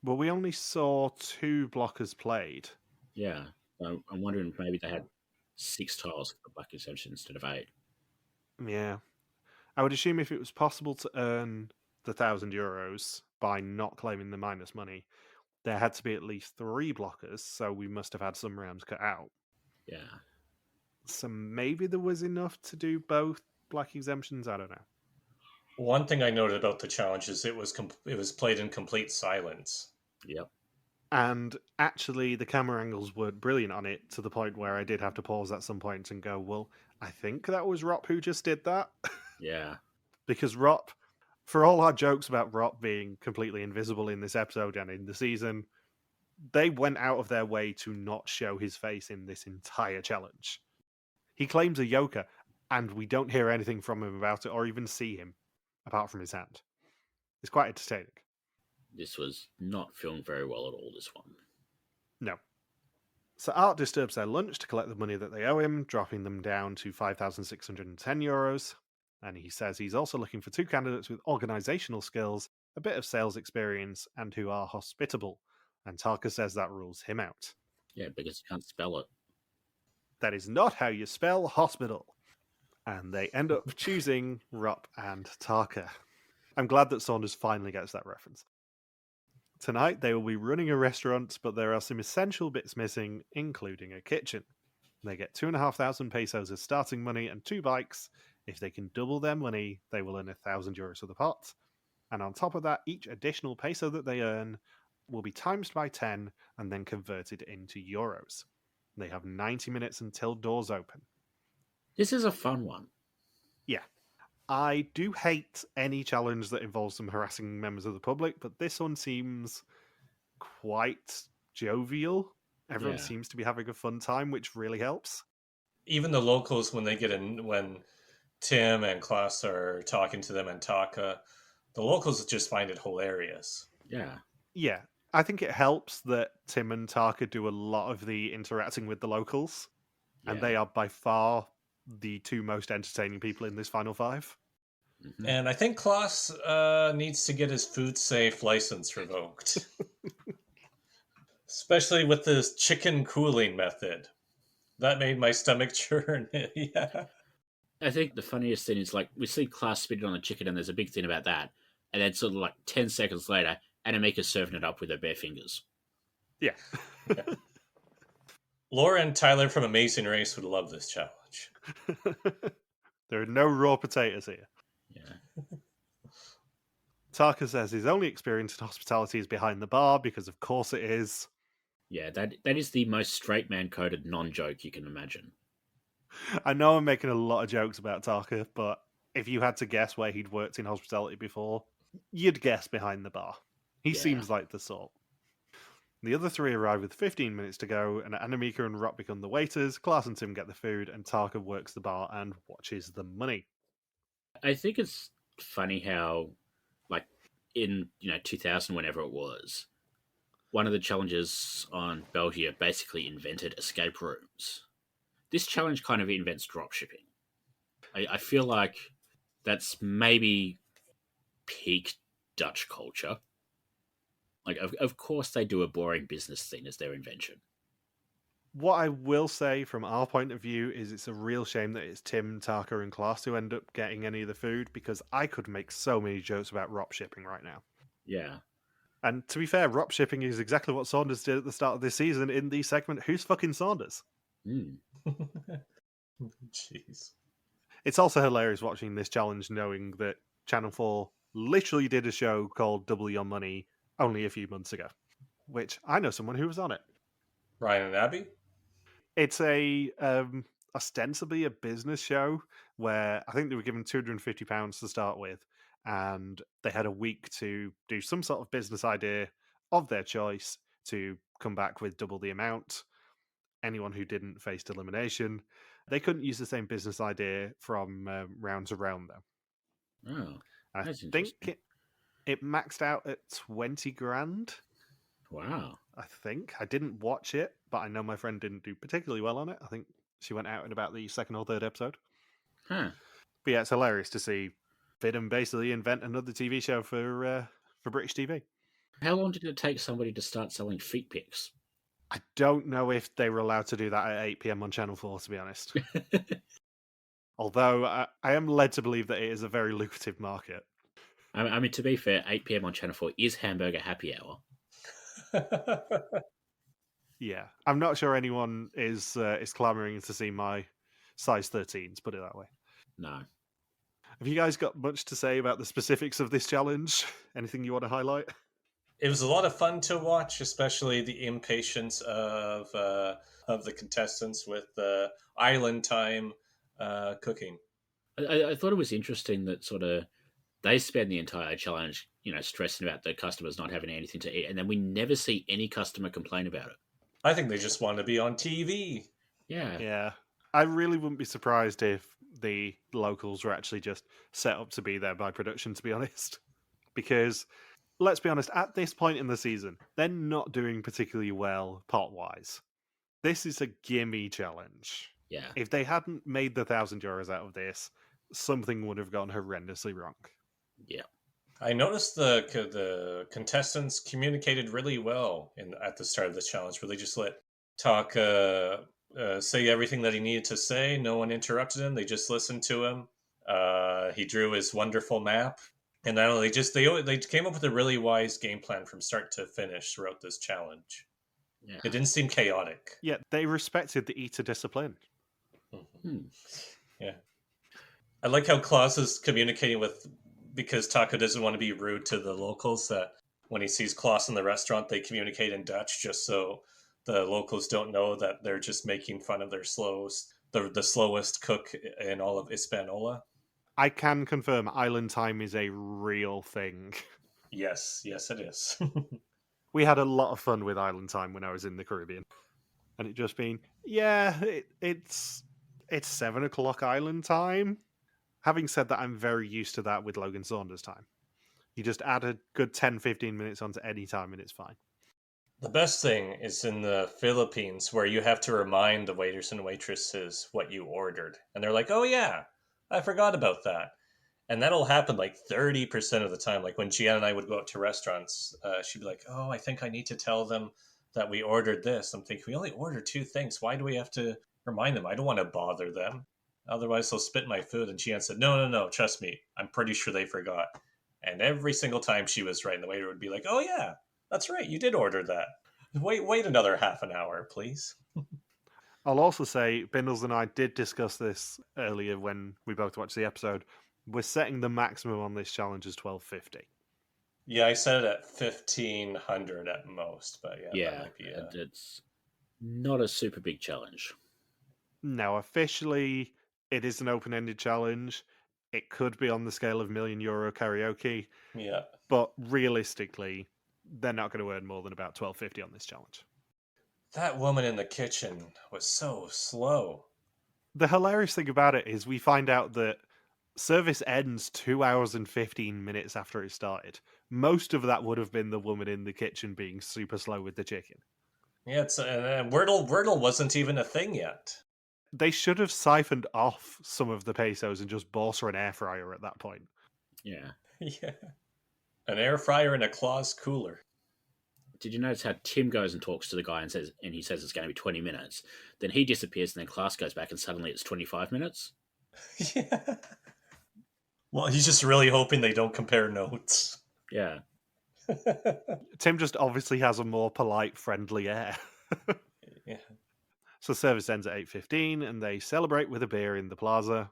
Well, we only saw 2 blockers played.
Yeah. I'm wondering if maybe they had 6 tiles for the black exemption instead of 8.
Yeah. I would assume if it was possible to earn the €1,000 by not claiming the minus money, there had to be at least 3 blockers, so we must have had some rounds cut out.
Yeah.
So maybe there was enough to do both black exemptions, I don't know.
One thing I noted about the challenge is it was played in complete silence.
Yep.
And actually, the camera angles were brilliant on it, to the point where I did have to pause at some point and go, well, I think that was Rop who just did that.
Yeah.
Because Rop, for all our jokes about Rop being completely invisible in this episode and in the season, they went out of their way to not show his face in this entire challenge. He claims a yoker, and we don't hear anything from him about it or even see him, apart from his hand. It's quite entertaining.
This was not filmed very well at all, this one.
No. So Art disturbs their lunch to collect the money that they owe him, dropping them down to €5,610. And he says he's also looking for 2 candidates with organisational skills, a bit of sales experience, and who are hospitable. And Tarka says that rules him out.
Yeah, because you can't spell it.
That is not how you spell hospital. And they end up choosing Rop and Tarka. I'm glad that Saunders finally gets that reference. Tonight they will be running a restaurant, but there are some essential bits missing, including a kitchen. They get 2,500 pesos as starting money and 2 bikes. If they can double their money, they will earn €1,000 for the pot. And on top of that, each additional peso that they earn will be times by 10 and then converted into euros. They have 90 minutes until doors open.
This is a fun one.
Yeah. I do hate any challenge that involves some harassing members of the public, but this one seems quite jovial. Everyone seems to be having a fun time, which really helps.
Even the locals, when they get in, when Tim and Klaus are talking to them and Taka, the locals just find it hilarious.
Yeah.
Yeah. I think it helps that Tim and Taka do a lot of the interacting with the locals, and they are by far the 2 most entertaining people in this Final 5.
Mm-hmm.
And I think Klaus needs to get his food safe license revoked. Especially with this chicken cooling method. That made my stomach churn. Yeah.
I think the funniest thing is, like, we see Klaus spitting on the chicken and there's a big thing about that. And then sort of like 10 seconds later, Anamika's serving it up with her bare fingers.
Yeah.
Laura and Tyler from Amazing Race would love this challenge.
There are no raw potatoes here.
Yeah.
Taka says his only experience in hospitality is behind the bar, because of course it is.
Yeah, that is the most straight man coded non-joke you can imagine.
I know I'm making a lot of jokes about Taka, but if you had to guess where he'd worked in hospitality before, you'd guess behind the bar. He
Yeah.
seems like the sort. The other three arrive with 15 minutes to go, and Anamika and Rock become the waiters, Klaas and Tim get the food, and Taka works the bar and watches the money.
I think it's funny how, like, in 2000, whenever it was, one of the challenges on Belgium basically invented escape rooms. This challenge kind of invents dropshipping. I feel like that's maybe peak Dutch culture. Like, of course they do a boring business thing as their invention.
What I will say from our point of view is it's a real shame that it's Tim, Taka, and Klaas who end up getting any of the food, because I could make so many jokes about drop shipping right now.
Yeah.
And to be fair, drop shipping is exactly what Saunders did at the start of this season in the segment Who's Fucking Saunders?
Mm.
Jeez.
It's also hilarious watching this challenge knowing that Channel 4 literally did a show called Double Your Money only a few months ago, which I know someone who was on it.
Ryan and Abby?
It's a ostensibly a business show where I think they were given £250 to start with, and they had a week to do some sort of business idea of their choice to come back with double the amount. Anyone who didn't faced elimination. They couldn't use the same business idea from round to round, though.
Oh,
I
that's
think
interesting.
it maxed out at 20 grand.
Wow.
I think. I didn't watch it, but I know my friend didn't do particularly well on it. I think she went out in about the second or third episode.
Huh.
But yeah, it's hilarious to see WIDM basically invent another TV show for British TV.
How long did it take somebody to start selling feet pics?
I don't know if they were allowed to do that at 8 p.m. on Channel 4, to be honest. Although I am led to believe that it is a very lucrative market.
I mean, to be fair, 8 p.m. on Channel 4 is hamburger happy hour.
Yeah, I'm not sure anyone is clamoring to see my size 13s, put it that way.
No.
Have you guys got much to say about the specifics of this challenge? Anything you want to highlight?
It was a lot of fun to watch, especially the impatience of the contestants with island time cooking.
I thought it was interesting that sort of they spend the entire challenge, stressing about the customers not having anything to eat, and then we never see any customer complain about it.
I think they just want to be on TV.
Yeah.
Yeah. I really wouldn't be surprised if the locals were actually just set up to be there by production, to be honest. Because, let's be honest, at this point in the season, they're not doing particularly well pot-wise. This is a gimme challenge.
Yeah.
If they hadn't made the €1,000 out of this, something would have gone horrendously wrong.
Yeah.
I noticed the contestants communicated really well at the start of the challenge, where they just let Talk say everything that he needed to say. No one interrupted him. They just listened to him. He drew his wonderful map, and not only they came up with a really wise game plan from start to finish throughout this challenge.
Yeah.
It didn't seem chaotic.
Yeah, they respected the eater discipline.
Hmm.
Yeah, I like how Klaus is communicating with, because Taco doesn't want to be rude to the locals, that when he sees Klaus in the restaurant, they communicate in Dutch just so the locals don't know that they're just making fun of the slowest cook in all of Hispaniola.
I can confirm island time is a real thing.
Yes, it is.
We had a lot of fun with island time when I was in the Caribbean. And it just been, it's 7 o'clock island time. Having said that, I'm very used to that with Logan Saunders time. You just add a good 10-15 minutes onto any time and it's fine.
The best thing is in the Philippines, where you have to remind the waiters and waitresses what you ordered. And they're like, oh yeah, I forgot about that. And that'll happen like 30% of the time. Like when Gianna and I would go out to restaurants, she'd be like, oh, I think I need to tell them that we ordered this. I'm thinking, we only ordered 2 things. Why do we have to remind them? I don't want to bother them. Otherwise, they'll spit my food. And Gianna said, no, trust me. I'm pretty sure they forgot. And every single time she was right, and the waiter would be like, oh yeah, that's right. You did order that. Wait another half an hour, please.
I'll also say, Bindles and I did discuss this earlier when we both watched the episode. We're setting the maximum on this challenge as 1250.
Yeah, I set it at 1500 at most, but yeah, that might be
it's not a super big challenge.
Now, officially, it is an open-ended challenge. It could be on the scale of €1,000,000 karaoke.
Yeah.
But realistically, they're not going to earn more than about 1250 on this challenge.
That woman in the kitchen was so slow.
The hilarious thing about it is we find out that service ends 2 hours and 15 minutes after it started. Most of that would have been the woman in the kitchen being super slow with the chicken.
Yeah, and Wordle wasn't even a thing yet.
They should have siphoned off some of the pesos and just bought her an air fryer at that point.
Yeah.
Yeah. An air fryer and a Claus cooler.
Did you notice how Tim goes and talks to the guy and he says it's going to be 20 minutes? Then he disappears and then Class goes back and suddenly it's 25 minutes?
Yeah. Well, he's just really hoping they don't compare notes.
Yeah.
Tim just obviously has a more polite, friendly air.
Yeah.
So service ends at 8:15 and they celebrate with a beer in the plaza.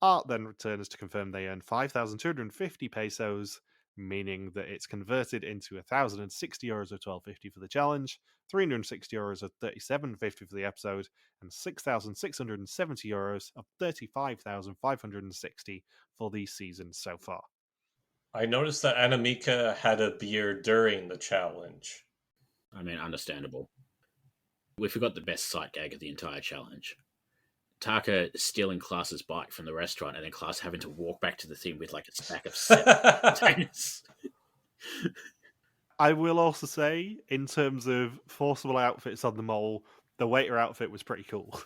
Art then returns to confirm they earn 5,250 pesos, meaning that it's converted into 1,060 euros of 1250 for the challenge, 360 euros of 3750 for the episode, and 6,670 euros of 35,560 for the season so far.
I noticed that Anamika had a beer during the challenge.
I mean, understandable. We forgot the best sight gag of the entire challenge. Taka stealing Class's bike from the restaurant and then Class having to walk back to the thing with like a stack of 7 containers.
I will also say, in terms of forcible outfits on the mole, the waiter outfit was pretty cool.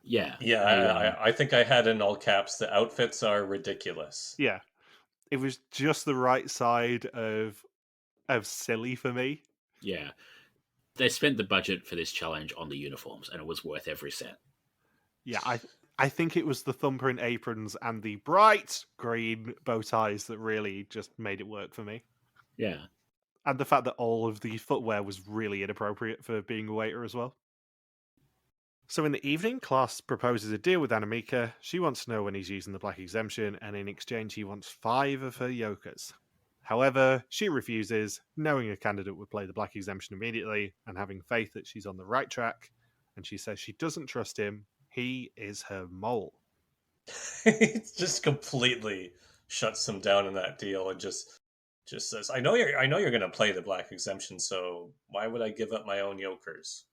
Yeah.
Yeah, I think I had in all caps, the outfits are ridiculous.
Yeah. It was just the right side of silly for me.
Yeah. They spent the budget for this challenge on the uniforms and it was worth every cent.
Yeah, I think it was the thumbprint aprons and the bright green bow ties that really just made it work for me.
Yeah.
And the fact that all of the footwear was really inappropriate for being a waiter as well. So in the evening, Klaas proposes a deal with Anamika. She wants to know when he's using the black exemption, and in exchange he wants 5 of her yokers. However, she refuses, knowing a candidate would play the black exemption immediately, and having faith that she's on the right track, and she says she doesn't trust him. He is her mole.
It just completely shuts him down in that deal and just says, I know you're going to play the black exemption, so why would I give up my own yokers?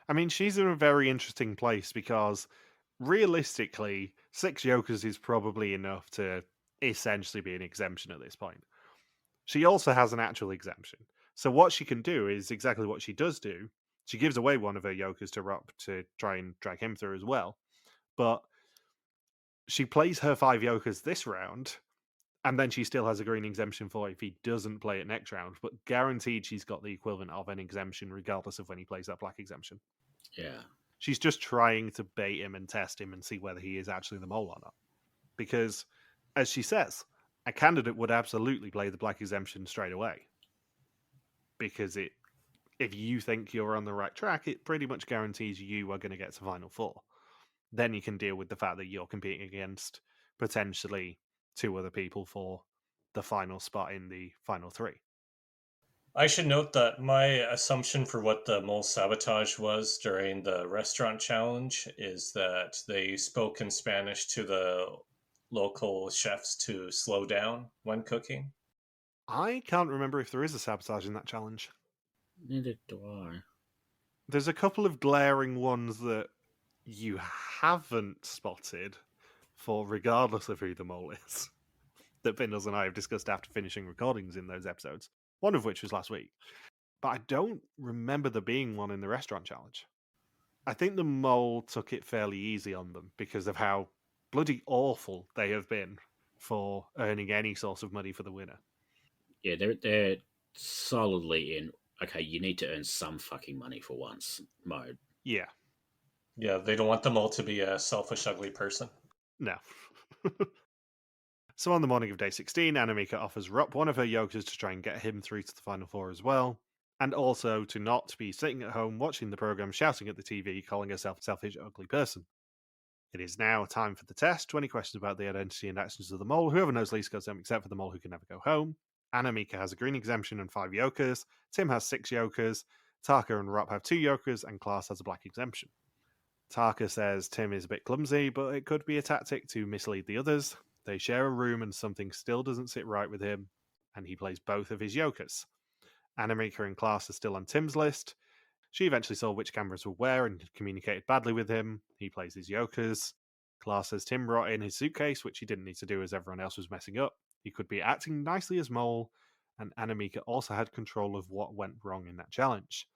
I mean, she's in a very interesting place because realistically, 6 yokers is probably enough to essentially be an exemption at this point. She also has an actual exemption. So what she can do is exactly what she does do. She gives away one of her yokers to Rob to try and drag him through as well. But she plays her 5 yokers this round, and then she still has a green exemption for if he doesn't play it next round. But guaranteed she's got the equivalent of an exemption regardless of when he plays that black exemption.
Yeah.
She's just trying to bait him and test him and see whether he is actually the mole or not. Because, as she says, a candidate would absolutely play the black exemption straight away. Because if you think you're on the right track, it pretty much guarantees you are going to get to Final Four. Then you can deal with the fact that you're competing against potentially 2 other people for the final spot in the final 3.
I should note that my assumption for what the mole sabotage was during the restaurant challenge is that they spoke in Spanish to the local chefs to slow down when cooking.
I can't remember if there is a sabotage in that challenge.
Neither do I.
There's a couple of glaring ones that you haven't spotted for regardless of who the mole is that Bindles and I have discussed after finishing recordings in those episodes. One of which was last week. But I don't remember there being one in the restaurant challenge. I think the mole took it fairly easy on them because of how bloody awful they have been for earning any source of money for the winner.
Yeah, they're solidly in, okay, you need to earn some fucking money for once mode.
Yeah.
Yeah, they don't want the mole to be a selfish, ugly person.
No. So on the morning of day 16, Anamika offers Rupp one of her yokers to try and get him through to the final 4 as well. and also to not be sitting at home watching the program, shouting at the TV, calling herself a selfish, ugly person. It is now time for the test. 20 questions about the identity and actions of the mole. Whoever knows least goes home, except for the mole who can never go home. Anamika has a green exemption and 5 yokers. Tim has 6 yokers. Taka and Rop have 2 yokers, and Klaas has a black exemption. Taka says Tim is a bit clumsy, but it could be a tactic to mislead the others. They share a room and something still doesn't sit right with him, and he plays both of his yokers. Anamika and Klaas are still on Tim's list. She eventually saw which cameras were where and communicated badly with him. He plays his yokers. Klaas says Tim brought in his suitcase, which he didn't need to do as everyone else was messing up. He could be acting nicely as Mole, and Anamika also had control of what went wrong in that challenge.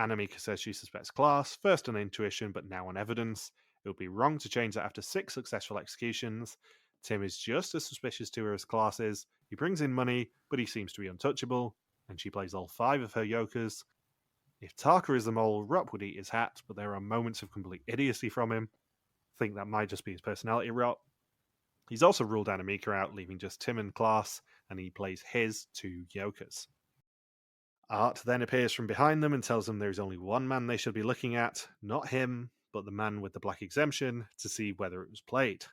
Anamika says she suspects Klaas, first on intuition but now on evidence. It would be wrong to change that after 6 successful executions. Tim is just as suspicious to her as Klaas is. He brings in money, but he seems to be untouchable, and she plays all 5 of her yokers. If Taka is the mole, Rop would eat his hat, but there are moments of complete idiocy from him. I think that might just be his personality, Rop. He's also ruled Anamika out, leaving just Tim and Klaas, and he plays his 2 yokers. Art then appears from behind them and tells them there is only one man they should be looking at, not him, but the man with the black exemption, to see whether it was played.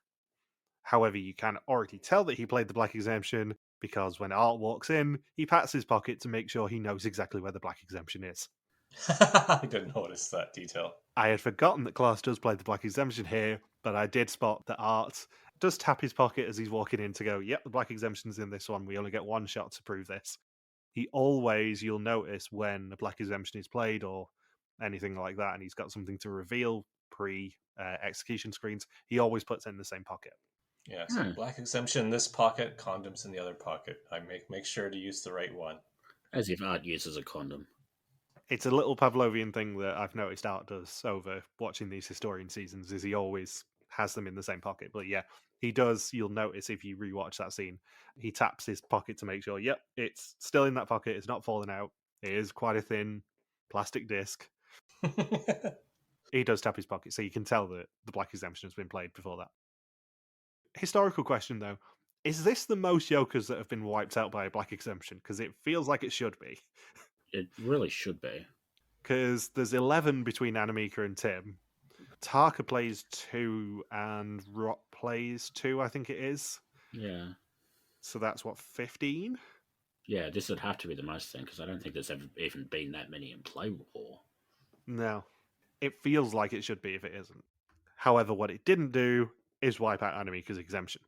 However, you can already tell that he played the black exemption, because when Art walks in, he pats his pocket to make sure he knows exactly where the black exemption is.
I didn't notice that detail.
I had forgotten that Klaas does play the black exemption here, but I did spot that Art does tap his pocket as he's walking in to go, yep, the black exemption's in this one, we only get one shot to prove this. He always, you'll notice when the black exemption is played or anything like that, and he's got something to reveal pre-execution screens, he always puts it in the same pocket.
Yeah, so black exemption in this pocket, condoms in the other pocket. I make sure to use the right one.
As if Art uses a condom.
It's a little Pavlovian thing that I've noticed Art does over watching these historian seasons, is he always has them in the same pocket. But yeah, he does, you'll notice if you rewatch that scene, he taps his pocket to make sure, yep, it's still in that pocket, it's not falling out. It is quite a thin plastic disc. He does tap his pocket, so you can tell that the black exemption has been played before that. Historical question, though. Is this the most yokers that have been wiped out by a black exemption? Because it feels like it should be.
It really should be.
Because there's 11 between Anamika and Tim. Taka plays 2 and Rot plays 2, I think it is.
Yeah.
So that's what, 15?
Yeah, this would have to be the most thing, because I don't think there's ever even been that many in play before.
No. It feels like it should be if it isn't. However, what it didn't do is wipe out Anamika's exemption.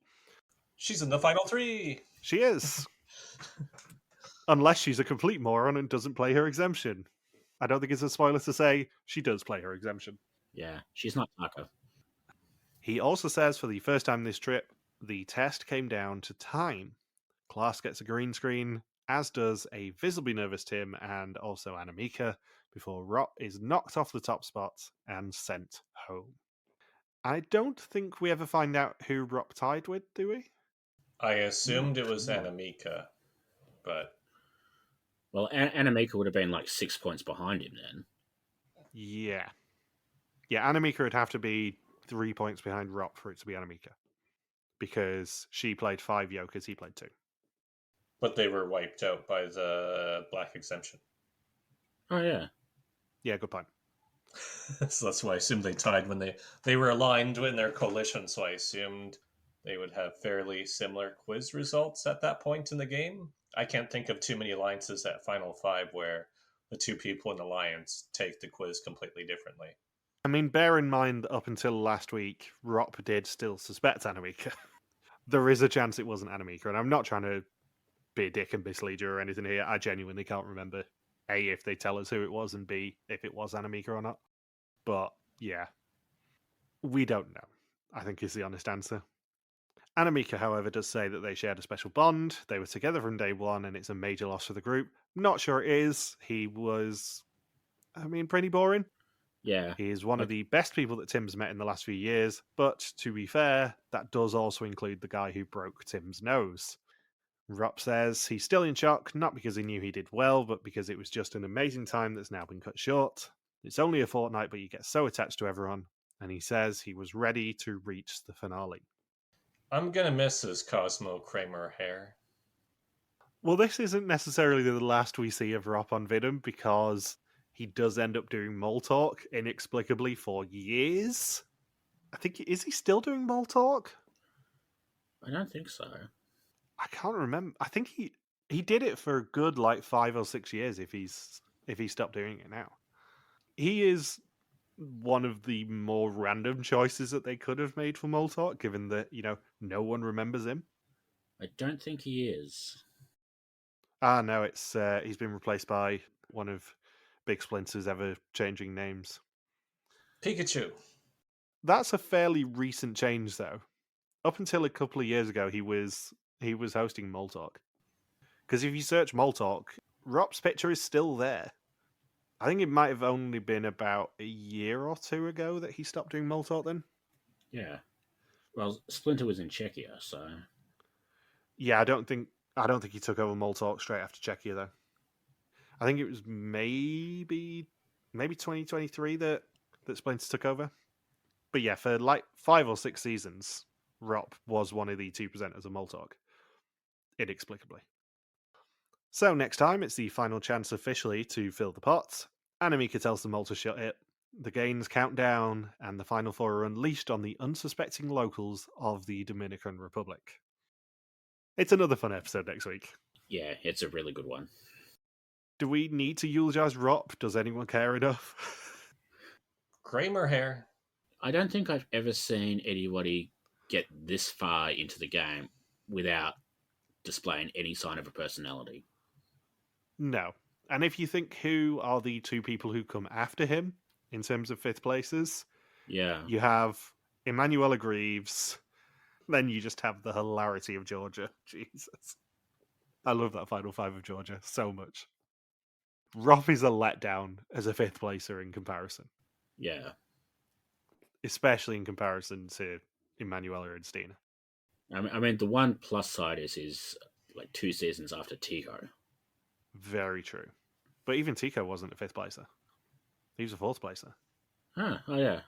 She's in the final 3!
She is. Unless she's a complete moron and doesn't play her exemption. I don't think it's a spoiler to say she does play her exemption.
Yeah, she's not Taka.
He also says for the first time this trip, the test came down to time. Klaas gets a green screen, as does a visibly nervous Tim and also Anamika, before Rot is knocked off the top spot and sent home. I don't think we ever find out who Rot tied with, do we?
I assumed it was Anamika, but...
Well, Anamika would have been like 6 points behind him then.
Yeah. Yeah, Anamika would have to be 3 points behind Rot for it to be Anamika. Because she played 5 yokers, he played 2.
But they were wiped out by the black exemption.
Oh, yeah.
Yeah, good point.
So that's why I assumed they tied when they were aligned in their coalition, so I assumed they would have fairly similar quiz results at that point in the game. I can't think of too many alliances at Final 5 where the 2 people in the alliance take the quiz completely differently.
I mean, bear in mind that up until last week, Rop did still suspect Anamika. There is a chance it wasn't Anamika, and I'm not trying to be a dick and mislead you or anything here. I genuinely can't remember, A, if they tell us who it was, and B, if it was Anamika or not. But, yeah. We don't know, I think is the honest answer. Anamika, however, does say that they shared a special bond. They were together from day one, and it's a major loss for the group. Not sure it is. He was, pretty boring.
Yeah.
He is one of the best people that Tim's met in the last few years, but to be fair, that does also include the guy who broke Tim's nose. Rop says he's still in shock, not because he knew he did well, but because it was just an amazing time that's now been cut short. It's only a fortnight, but you get so attached to everyone, and he says he was ready to reach the finale.
I'm going to miss his Cosmo Kramer hair.
Well, this isn't necessarily the last we see of Rop on WIDM because he does end up doing mole talk inexplicably for years. I think, is he still doing mole talk?
I don't think so.
I can't remember. I think he did it for a good 5 or 6 years if he stopped doing it now. He is one of the more random choices that they could have made for mole talk, given that, no one remembers him.
I don't think he is.
No, it's he's been replaced by one of Big Splinter's ever-changing names.
Pikachu.
That's a fairly recent change, though. Up until a couple of years ago, he was hosting Mole Talk. Because if you search Mole Talk, Rop's picture is still there. I think it might have only been about a year or two ago that he stopped doing Mole Talk then.
Yeah. Well, Splinter was in Czechia, so...
Yeah, I don't think he took over Mole Talk straight after Czechia, though. I think it was maybe 2023 that Splinter took over. But yeah, for 5 or 6 seasons, Rop was one of the 2 presenters of Mole Talk. Inexplicably. So next time, it's the final chance officially to fill the pot. Anamika tells the mole to shut it. The gains count down, and the final 4 are unleashed on the unsuspecting locals of the Dominican Republic. It's another fun episode next week.
Yeah, it's a really good one.
Do we need to eulogize Rop? Does anyone care enough?
Kramer hair.
I don't think I've ever seen anybody get this far into the game without displaying any sign of a personality.
No. And if you think who are the 2 people who come after him in terms of 5th places,
Yeah.
you have Emanuela Greaves, then you just have the hilarity of Georgia. Jesus. I love that final 5 of Georgia so much. Rop is a letdown as a 5th placer in comparison.
Yeah.
Especially in comparison to Emanuela and Stina.
I mean, the one plus side is 2 seasons after Tico.
Very true. But even Tico wasn't a 5th placer. He was a 4th placer.
Oh yeah.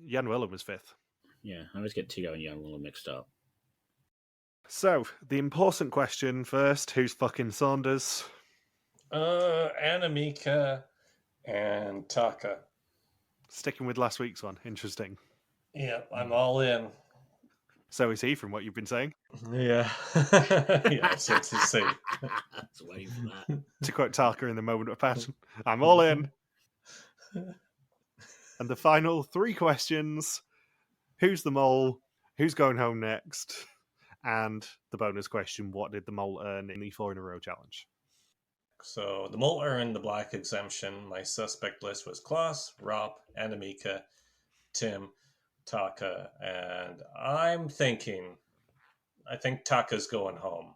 Jan Willem was 5th.
Yeah, I always get Tico and Jan Willem mixed up.
So, the important question first, who's fucking Saunders?
Anamika and Taka.
Sticking with last week's one. Interesting.
Yeah, I'm all in.
So is he, from what you've been saying.
Yeah. Yeah, so to say.
I was waiting for that.
To quote Taka in the moment of passion, I'm all in. And the final 3 questions. Who's the mole? Who's going home next? And the bonus question, what did the mole earn in the 4 in a row challenge?
So the mole earned the black exemption. My suspect list was Klaus, Rob, Anamika, Tim, Taka, and I think Taka's going home.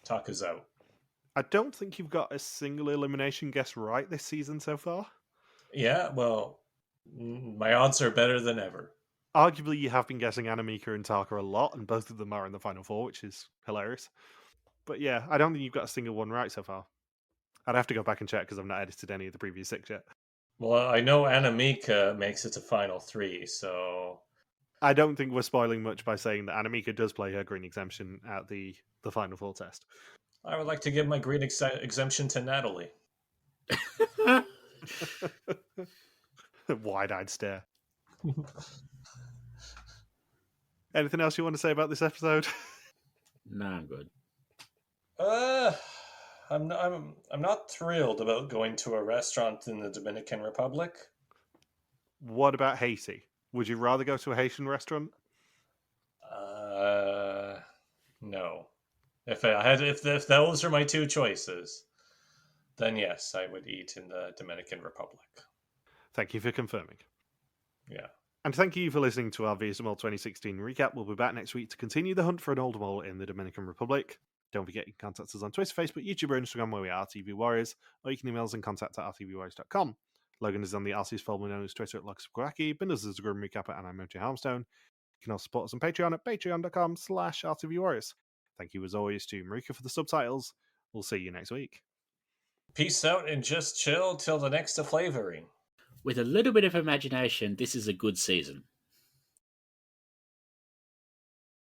Taka's out.
I don't think you've got a single elimination guess right this season so far.
Yeah, well, my odds are better than ever.
Arguably, you have been guessing Anamika and Taka a lot, and both of them are in the final 4, which is hilarious. But yeah, I don't think you've got a single one right so far. I'd have to go back and check because I've not edited any of the previous 6 yet.
Well, I know Anamika makes it to final 3, so...
I don't think we're spoiling much by saying that Anamika does play her green exemption at the final 4 test.
I would like to give my green exemption to Natalie.
Wide-eyed stare. Anything else you want to say about this episode?
No, I'm good.
I'm not thrilled about going to a restaurant in the Dominican Republic. What
about Haiti? Would you rather go to a Haitian restaurant?
No. If those are my 2 choices, then yes, I would eat in the Dominican Republic.
Thank you for confirming.
Yeah.
And thank you for listening to our VSML 2016 recap. We'll be back next week to continue the hunt for an old mole in the Dominican Republic. Don't forget you can contact us on Twitter, Facebook, YouTube, or Instagram where we are RTV Warriors, or you can email us and contact at rtvwarriors.com. Logan is on the RC's formerly known as Twitter at Loxquaki, Bindles is a grim recapper, and I'm MJ Harmstone. You can also support us on Patreon at patreon.com/RTVWarriors. Thank you as always to Marika for the subtitles. We'll see you next week.
Peace out and just chill till the next flavoring.
With a little bit of imagination, this is a good season.